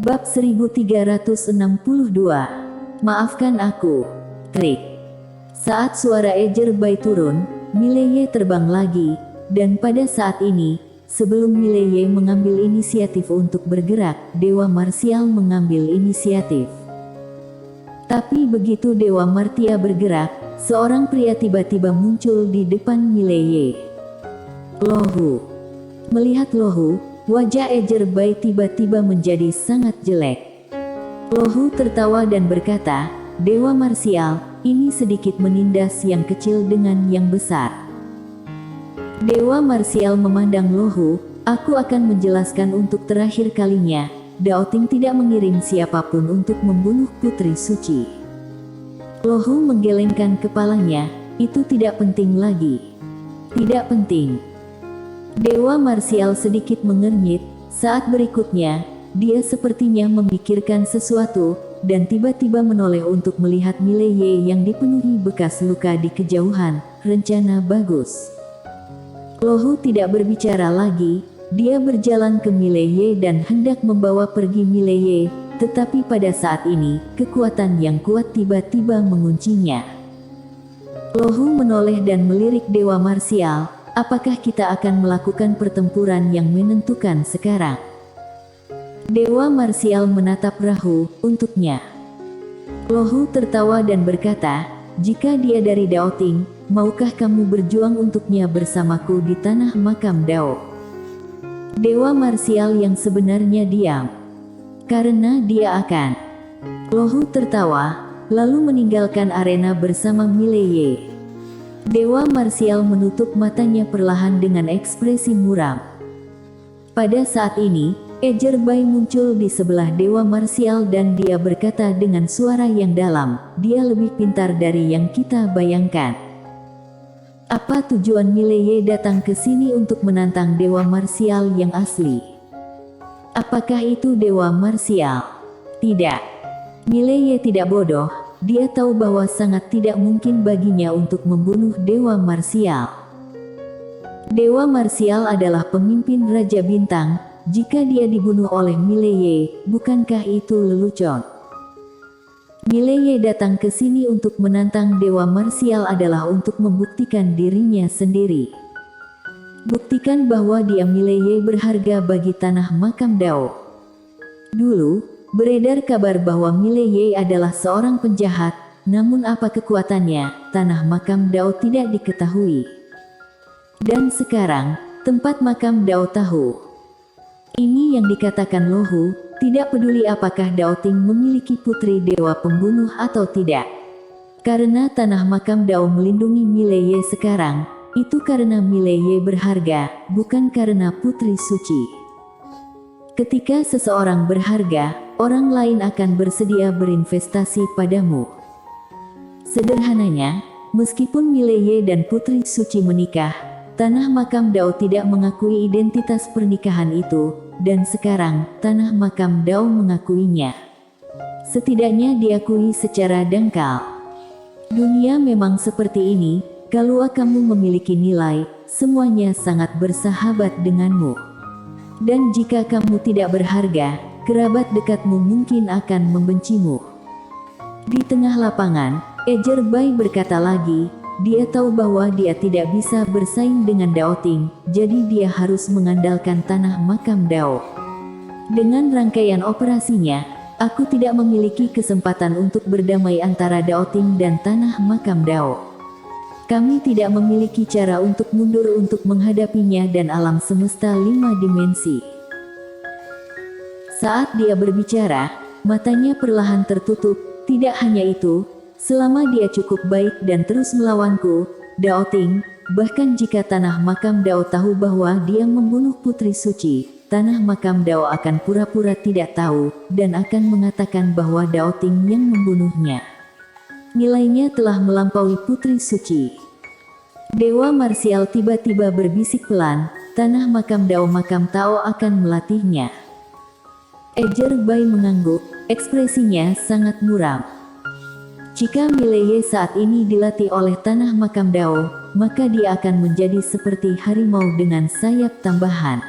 Bab 1362. Maafkan aku. Trik. Saat suara Ejerbai turun, Mileye terbang lagi, dan pada saat ini, sebelum Mileye mengambil inisiatif untuk bergerak, Dewa Marsial mengambil inisiatif. Tapi begitu Dewa Martia bergerak, seorang pria tiba-tiba muncul di depan Mileye. Lohu. Melihat Lohu, wajah Ejerbai tiba-tiba menjadi sangat jelek. Lohu tertawa dan berkata, "Dewa Marsial, ini sedikit menindas yang kecil dengan yang besar." Dewa Marsial memandang Lohu, "Aku akan menjelaskan untuk terakhir kalinya, Dao Ting tidak mengirim siapapun untuk membunuh Putri Suci." Lohu menggelengkan kepalanya, "Itu tidak penting lagi." "Tidak penting." Dewa Marsial sedikit mengernyit. Saat berikutnya, dia sepertinya memikirkan sesuatu, dan tiba-tiba menoleh untuk melihat Mileye yang dipenuhi bekas luka di kejauhan. Rencana bagus. Lohu tidak berbicara lagi, dia berjalan ke Mileye dan hendak membawa pergi Mileye, tetapi pada saat ini, kekuatan yang kuat tiba-tiba menguncinya. Lohu menoleh dan melirik Dewa Marsial, "Apakah kita akan melakukan pertempuran yang menentukan sekarang?" Dewa Marsial menatap Rahu, "Untuknya." Lohu tertawa dan berkata, "Jika dia dari Dao Ting, maukah kamu berjuang untuknya bersamaku di tanah makam Dao?" Dewa Marsial yang sebenarnya diam. "Karena dia akan." Lohu tertawa, lalu meninggalkan arena bersama Mileye. Dewa Marsial menutup matanya perlahan dengan ekspresi muram. Pada saat ini, Ejerbai muncul di sebelah Dewa Marsial dan dia berkata dengan suara yang dalam, "Dia lebih pintar dari yang kita bayangkan." Apa tujuan Mileye datang ke sini untuk menantang Dewa Marsial yang asli? Apakah itu Dewa Marsial? Tidak. Mileye tidak bodoh, dia tahu bahwa sangat tidak mungkin baginya untuk membunuh Dewa Marsial. Dewa Marsial adalah pemimpin Raja Bintang. Jika dia dibunuh oleh Mileye, bukankah itu lelucon? Mileye datang ke sini untuk menantang Dewa Marsial adalah untuk membuktikan dirinya sendiri. Buktikan bahwa dia Mileye berharga bagi tanah makam Dao. Dulu, beredar kabar bahwa Mileye adalah seorang penjahat, namun apa kekuatannya, tanah makam Dao tidak diketahui. Dan sekarang, tempat makam Dao tahu. Ini yang dikatakan Lohu, tidak peduli apakah Dao Ting memiliki putri dewa pembunuh atau tidak. Karena tanah makam Dao melindungi Mileye sekarang, itu karena Mileye berharga, bukan karena putri suci. Ketika seseorang berharga, orang lain akan bersedia berinvestasi padamu. Sederhananya, meskipun Mileye dan putri suci menikah, tanah makam Dao tidak mengakui identitas pernikahan itu, dan sekarang, tanah makam Dao mengakuinya. Setidaknya diakui secara dangkal. Dunia memang seperti ini, kalau kamu memiliki nilai, semuanya sangat bersahabat denganmu. Dan jika kamu tidak berharga, kerabat dekatmu mungkin akan membencimu. Di tengah lapangan, Ejerbai berkata lagi, dia tahu bahwa dia tidak bisa bersaing dengan Dao Ting, jadi dia harus mengandalkan tanah makam Dao. Dengan rangkaian operasinya, aku tidak memiliki kesempatan untuk berdamai antara Dao Ting dan tanah makam Dao. Kami tidak memiliki cara untuk mundur untuk menghadapinya dan alam semesta 5 dimensi. Saat dia berbicara, matanya perlahan tertutup. Tidak hanya itu, selama dia cukup baik dan terus melawanku, Dao Ting, bahkan jika tanah makam Dao tahu bahwa dia membunuh putri suci, tanah makam Dao akan pura-pura tidak tahu, dan akan mengatakan bahwa Dao Ting yang membunuhnya. Nilainya telah melampaui putri suci. Dewa Marsial tiba-tiba berbisik pelan, tanah makam Dao makam Tao akan melatihnya. Ejerbai mengangguk, ekspresinya sangat muram. Jika Mileye saat ini dilatih oleh tanah makam Dao, maka dia akan menjadi seperti harimau dengan sayap tambahan.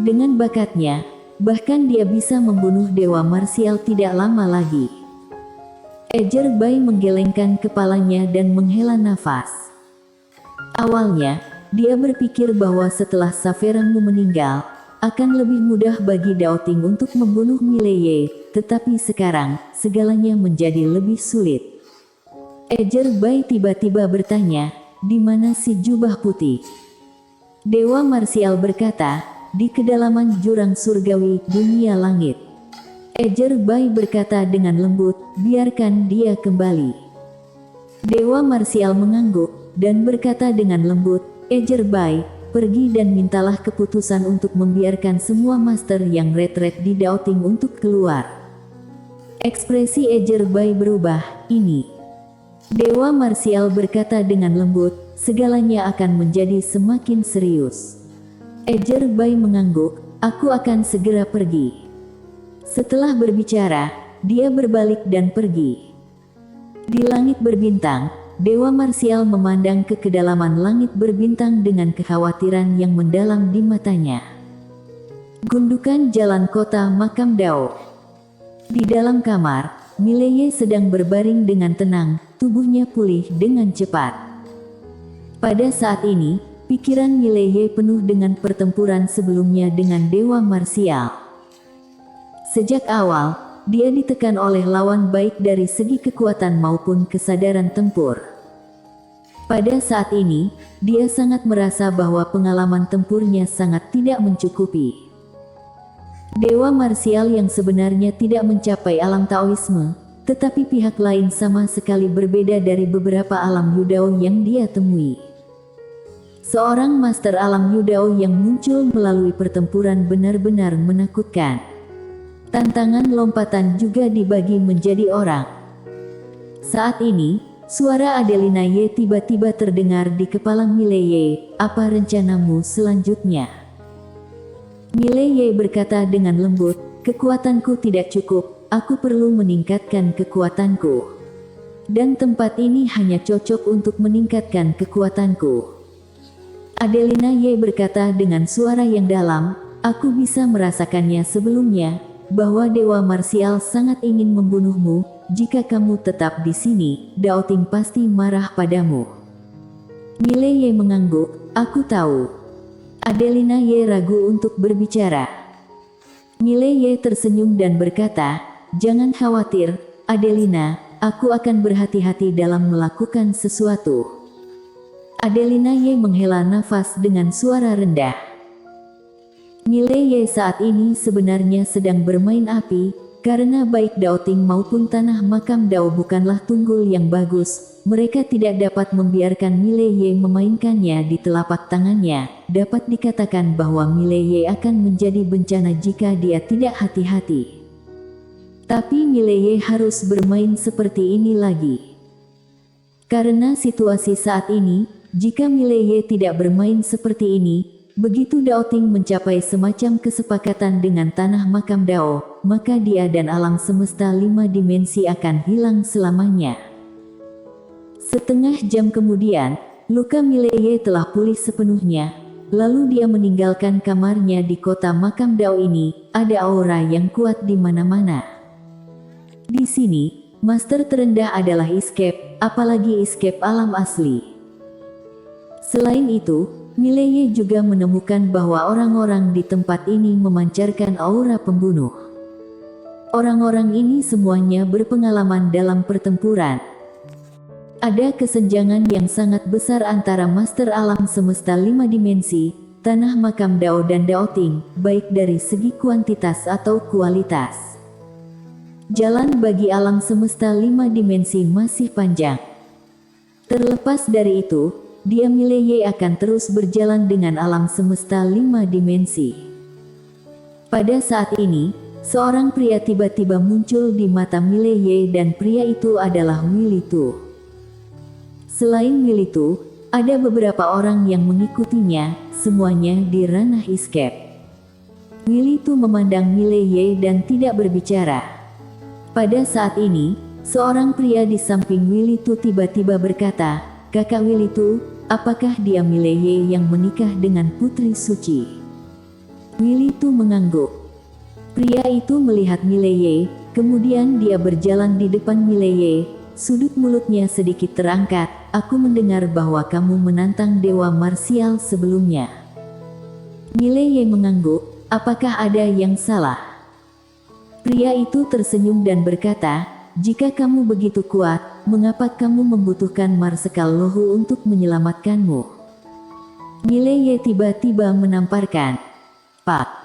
Dengan bakatnya, bahkan dia bisa membunuh dewa marsial tidak lama lagi. Ejerbai menggelengkan kepalanya dan menghela nafas. Awalnya, dia berpikir bahwa setelah Saferangmu meninggal, akan lebih mudah bagi Daoting untuk membunuh Mileye, tetapi sekarang, segalanya menjadi lebih sulit. Ejerbai tiba-tiba bertanya, "Di mana si jubah putih?" Dewa marsial berkata, "Di kedalaman jurang surgawi, dunia langit." Ejerbai berkata dengan lembut, "Biarkan dia kembali." Dewa marsial mengangguk, dan berkata dengan lembut, "Ejerbai, pergi dan mintalah keputusan untuk membiarkan semua master yang retret di Daoting untuk keluar." Ekspresi Ejerbai berubah, "Ini." Dewa marsial berkata dengan lembut, "Segalanya akan menjadi semakin serius." Ejerbai mengangguk, "Aku akan segera pergi." Setelah berbicara, dia berbalik dan pergi. Di langit berbintang, Dewa marsial memandang ke kedalaman langit berbintang dengan kekhawatiran yang mendalam di matanya. Gundukan jalan kota Makam Dao. Di dalam kamar, Mileye sedang berbaring dengan tenang, tubuhnya pulih dengan cepat. Pada saat ini, pikiran Mileye penuh dengan pertempuran sebelumnya dengan Dewa marsial. Sejak awal, dia ditekan oleh lawan baik dari segi kekuatan maupun kesadaran tempur. Pada saat ini, dia sangat merasa bahwa pengalaman tempurnya sangat tidak mencukupi. Dewa marsial yang sebenarnya tidak mencapai alam Taoisme, tetapi pihak lain sama sekali berbeda dari beberapa alam Yudao yang dia temui. Seorang master alam Yudao yang muncul melalui pertempuran benar-benar menakutkan. Tantangan lompatan juga dibagi menjadi orang. Saat ini, suara Adelina Ye tiba-tiba terdengar di kepala Mileye, "Apa rencanamu selanjutnya?" Mileye berkata dengan lembut, "Kekuatanku tidak cukup, aku perlu meningkatkan kekuatanku. Dan tempat ini hanya cocok untuk meningkatkan kekuatanku." Adelina Ye berkata dengan suara yang dalam, "Aku bisa merasakannya sebelumnya, bahwa Dewa marsial sangat ingin membunuhmu. Jika kamu tetap di sini, Daoting pasti marah padamu." Mileye mengangguk, "Aku tahu." Adelina Ye ragu untuk berbicara. Mileye tersenyum dan berkata, "Jangan khawatir, Adelina, aku akan berhati-hati dalam melakukan sesuatu." Adelina Ye menghela nafas dengan suara rendah. Mileye saat ini sebenarnya sedang bermain api, karena baik Daoting maupun tanah makam Dao bukanlah tunggul yang bagus. Mereka tidak dapat membiarkan Mileye memainkannya di telapak tangannya. Dapat dikatakan bahwa Mileye akan menjadi bencana jika dia tidak hati-hati. Tapi Mileye harus bermain seperti ini lagi. Karena situasi saat ini, jika Mileye tidak bermain seperti ini, begitu Daoting mencapai semacam kesepakatan dengan tanah makam Dao, maka dia dan alam semesta 5 dimensi akan hilang selamanya. Setengah jam kemudian, luka Mileye telah pulih sepenuhnya, lalu dia meninggalkan kamarnya di kota makam Dao ini. Ada aura yang kuat di mana-mana. Di sini, master terendah adalah escape, apalagi escape alam asli. Selain itu, Mileye juga menemukan bahwa orang-orang di tempat ini memancarkan aura pembunuh. Orang-orang ini semuanya berpengalaman dalam pertempuran. Ada kesenjangan yang sangat besar antara master alam semesta 5 dimensi, tanah makam Dao dan Daoting, baik dari segi kuantitas atau kualitas. Jalan bagi alam semesta 5 dimensi masih panjang. Terlepas dari itu, dia Mileye akan terus berjalan dengan alam semesta 5 dimensi. Pada saat ini, seorang pria tiba-tiba muncul di mata Mileye dan pria itu adalah Wilitu. Selain Wilitu, ada beberapa orang yang mengikutinya, semuanya di ranah escape. Wilitu memandang Mileye dan tidak berbicara. Pada saat ini, seorang pria di samping Wilitu tiba-tiba berkata, "Kakak Wilitu, apakah dia Mileye yang menikah dengan Putri Suci?" Wilitu mengangguk. Pria itu melihat Mileye, kemudian dia berjalan di depan Mileye, sudut mulutnya sedikit terangkat. Aku mendengar bahwa kamu menantang dewa marsial sebelumnya. Mileye mengangguk, apakah ada yang salah? Pria itu tersenyum dan berkata, jika kamu begitu kuat, mengapa kamu membutuhkan Marsekal Lohu untuk menyelamatkanmu? Mileye tiba-tiba menamparkan. Pak.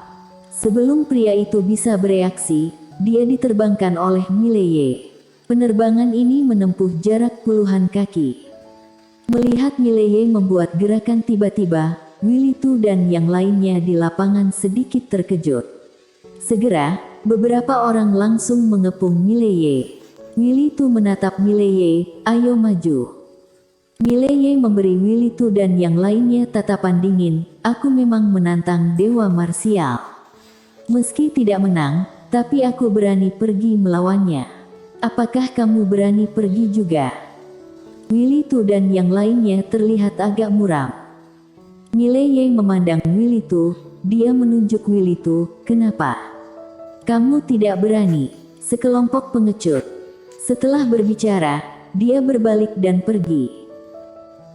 Sebelum pria itu bisa bereaksi, dia diterbangkan oleh Mileye. Penerbangan ini menempuh jarak puluhan kaki. Melihat Mileye membuat gerakan tiba-tiba, Wilitu dan yang lainnya di lapangan sedikit terkejut. Segera, beberapa orang langsung mengepung Mileye. Wilitu menatap Mileye, ayo maju. Mileye memberi Wilitu dan yang lainnya tatapan dingin, aku memang menantang dewa marsial. Meski tidak menang, tapi aku berani pergi melawannya. Apakah kamu berani pergi juga? Wilitu dan yang lainnya terlihat agak muram. Mileye memandang Wilitu, dia menunjuk Wilitu, kenapa? Kamu tidak berani? Sekelompok pengecut. Setelah berbicara, dia berbalik dan pergi.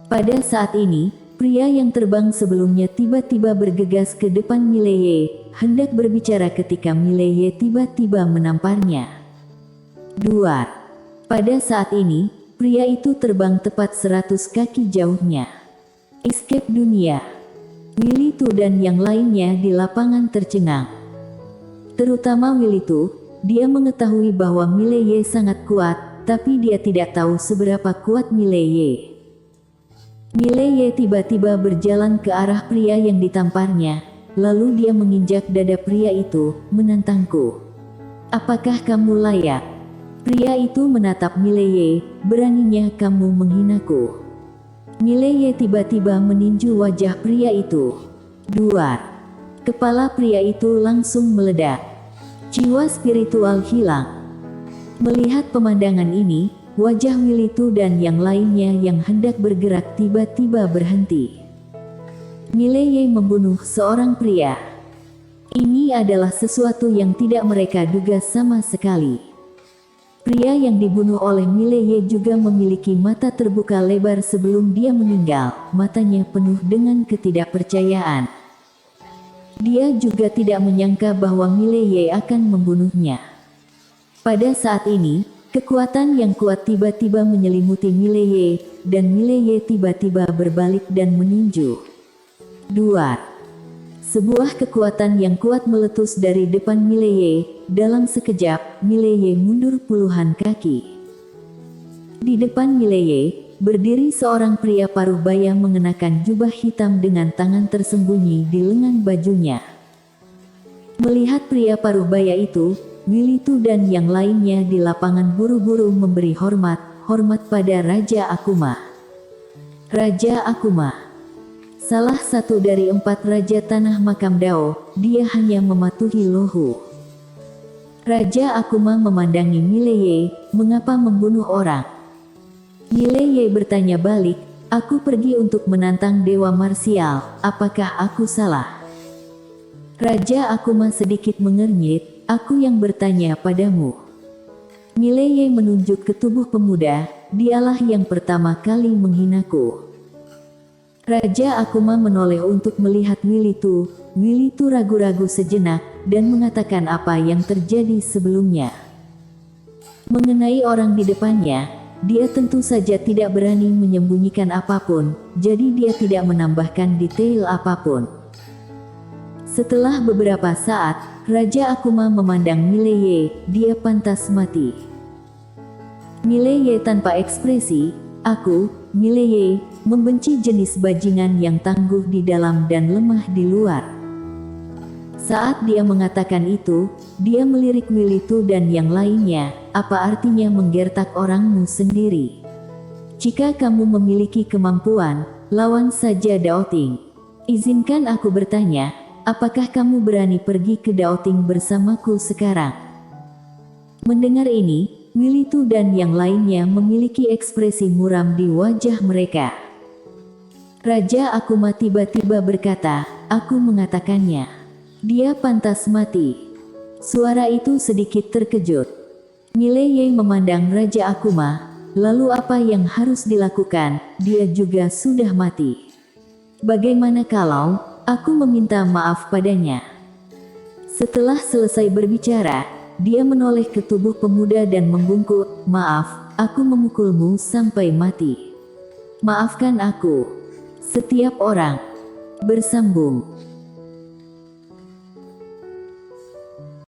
Pada saat ini, pria yang terbang sebelumnya tiba-tiba bergegas ke depan Mileye, hendak berbicara ketika Mileye tiba-tiba menamparnya. Duar. Pada saat ini, pria itu terbang tepat 100 kaki jauhnya. Escape dunia. Wilitu dan yang lainnya di lapangan tercengang. Terutama Wilitu, dia mengetahui bahwa Mileye sangat kuat, tapi dia tidak tahu seberapa kuat Mileye. Mileye tiba-tiba berjalan ke arah pria yang ditamparnya, lalu dia menginjak dada pria itu, menantangku. Apakah kamu layak? Pria itu menatap Mileye, beraninya kamu menghinaku. Mileye tiba-tiba meninju wajah pria itu. Duar. Kepala pria itu langsung meledak. Jiwa spiritual hilang. Melihat pemandangan ini, wajah Wilitu dan yang lainnya yang hendak bergerak tiba-tiba berhenti. Mileye membunuh seorang pria. Ini adalah sesuatu yang tidak mereka duga sama sekali. Pria yang dibunuh oleh Mileye juga memiliki mata terbuka lebar sebelum dia meninggal, matanya penuh dengan ketidakpercayaan. Dia juga tidak menyangka bahwa Mileye akan membunuhnya. Pada saat ini, kekuatan yang kuat tiba-tiba menyelimuti Mileye, dan Mileye tiba-tiba berbalik dan meninju. Duar. Sebuah kekuatan yang kuat meletus dari depan Mileye. Dalam sekejap, Mileye mundur puluhan kaki. Di depan Mileye, berdiri seorang pria paruh baya mengenakan jubah hitam dengan tangan tersembunyi di lengan bajunya. Melihat pria paruh baya itu, Wilitu dan yang lainnya di lapangan buru-buru memberi hormat pada Raja Akuma. Raja Akuma, salah satu dari 4 raja tanah makam Dao, dia hanya mematuhi Lohu. Raja Akuma memandangi Mileye, mengapa membunuh orang? Mileye bertanya balik, aku pergi untuk menantang dewa marsial, apakah aku salah? Raja Akuma sedikit mengernyit, aku yang bertanya padamu. Mileye menunjuk ke tubuh pemuda, dialah yang pertama kali menghinaku. Raja Akuma menoleh untuk melihat Wilitu. Wilitu ragu-ragu sejenak, dan mengatakan apa yang terjadi sebelumnya. Mengenai orang di depannya, dia tentu saja tidak berani menyembunyikan apapun, jadi dia tidak menambahkan detail apapun. Setelah beberapa saat, Raja Akuma memandang Mileye, dia pantas mati. Mileye tanpa ekspresi, aku, Mileye, membenci jenis bajingan yang tangguh di dalam dan lemah di luar. Saat dia mengatakan itu, dia melirik Wilitu dan yang lainnya, apa artinya menggertak orangmu sendiri? Jika kamu memiliki kemampuan, lawan saja Daoting. Izinkan aku bertanya, apakah kamu berani pergi ke Daoting bersamaku sekarang? Mendengar ini, Wilitu dan yang lainnya memiliki ekspresi muram di wajah mereka. Raja Akuma tiba-tiba berkata, aku mengatakannya. Dia pantas mati. Suara itu sedikit terkejut. Mileye memandang Raja Akuma, lalu apa yang harus dilakukan? Dia juga sudah mati. Bagaimana kalau aku meminta maaf padanya? Setelah selesai berbicara, dia menoleh ke tubuh pemuda dan membungkuk, "Maaf, aku memukulmu sampai mati. Maafkan aku." Setiap orang bersambung.